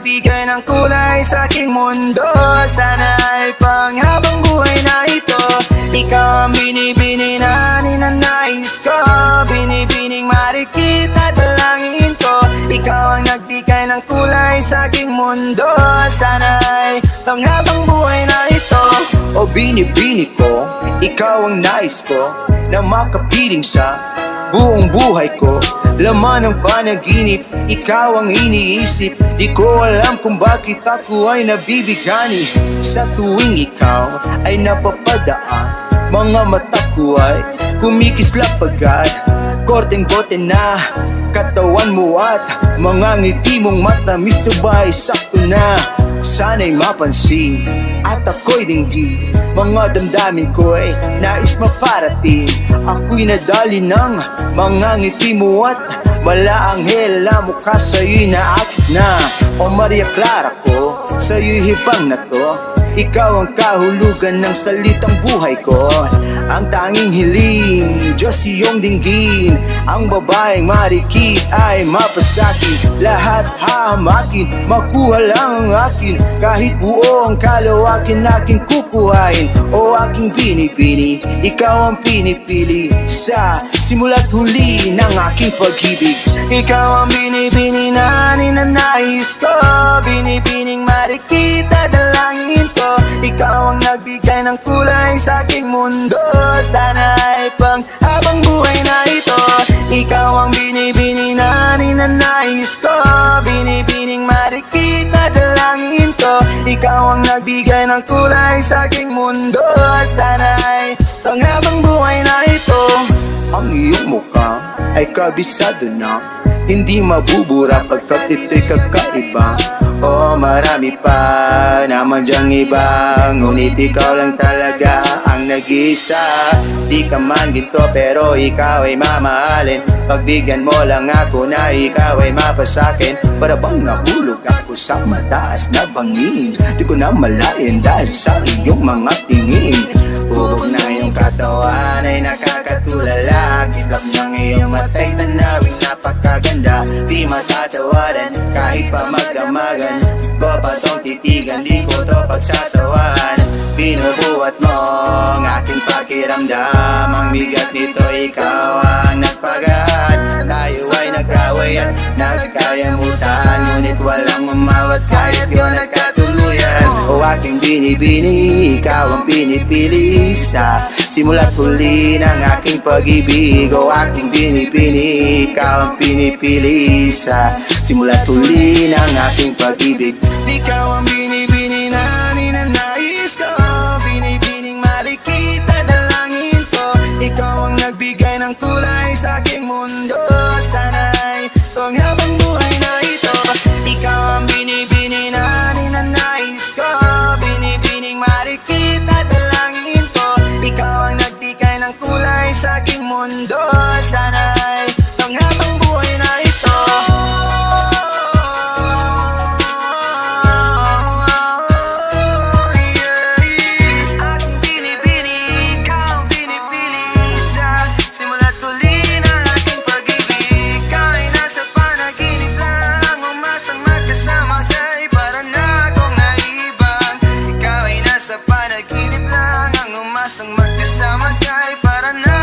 nagbigay ng kulay sa aking mundo. Sana'y panghabang buhay na ito. Ikaw ang binibini na ninanais ko, binibining marikita dalangin ko. Ikaw ang nagbigay ng kulay sa aking mundo. Sana'y panghabang buhay na ito. O binibini ko, ikaw ang nais ko na makapiling sa buong buhay ko. Laman ng panaginip, ikaw ang iniisip. Di ko alam kung bakit ako ay nabibigani. Sa tuwing ikaw ay napapadaan, mga mata ko ay kumikislap agad. Korteng-bote na katawan mo at mga ngiti mong matamis na ba ay sakto na. Sana'y mapansin at ako'y dinggin, mga damdamin ko'y nais maparating. Ako'y nadali ng mga ngiti mo at malaanghel na mukha sa'yo'y naakit na. O Maria Clara ko, sa'yo'y hibang na to. Ikaw ang kahulugan ng salitang buhay ko. Ang tanging hiling, Diyos iyong dinggin. Ang babaeng marikit ay mapasakit. Lahat hahamakin, makuha lang ang akin. Kahit buo ang kalawakin aking kukuhain. O aking binibini, ikaw ang pinipili. Sa simula't huli ng aking pag-ibig. Ikaw ang binibini na ninanais ko, binibining marikita dalangin ko. Ikaw ang nagbigay ng kulay sa aking mundo. Sana'y panghabang buhay na ito. Ikaw ang binibini na ninanais ko, binibining marikita dalangin ko. Ikaw ang nagbigay ng kulay sa aking mundo. Sana'y panghabang buhay na ito. Ang iyong mukha ay kabisado na, hindi mabubura pagkat ito'y kakaiba. O marami pa naman dyang iba, ngunit ikaw lang talaga ang nag-iisa. Di ka man ginto pero ikaw ay mamahalin. Pagbigyan mo lang ako na ikaw ay mapasakin. Para bang nahulog ako sa mataas na bangin. Di ko na malayan dahil sa iyong mga tingin. Bubog na iyong katawan ay nakakatulala. Kislap ng iyong matay tanawing napakaganda. Di matatawaran kahit pa magdamagan. Ko pa tong titigan, di ko to pagsasawahan. Binubuhat mo ang aking pakiramdam. Ang bigat nito ikaw ang nagpagad. Tayo ay nag-away at nagkayamutan, ngunit walang umawat kahit ko nagkatuluyan. O aking binibini, ikaw ang pinipili. Sa simula't huli ng aking pag-ibig. O aking binibini, ikaw ang pinipili. Sa simula't huli ng aking pag-ibig. Ikaw ang binibini na ninanais ko, binibining marikita dalangin ko. Ikaw ang nagbigay ng kulay sa aking mundo. Sana'y panghabang buhay na ito. Ikaw ang binibini na ninanais ko, binibining marikita dalangin ko. Ikaw ang nagbigay ng kulay sa aking mundo. Sana'y panghabang buhay na ito. Panaginip lang ang umasang magkasama kahit para na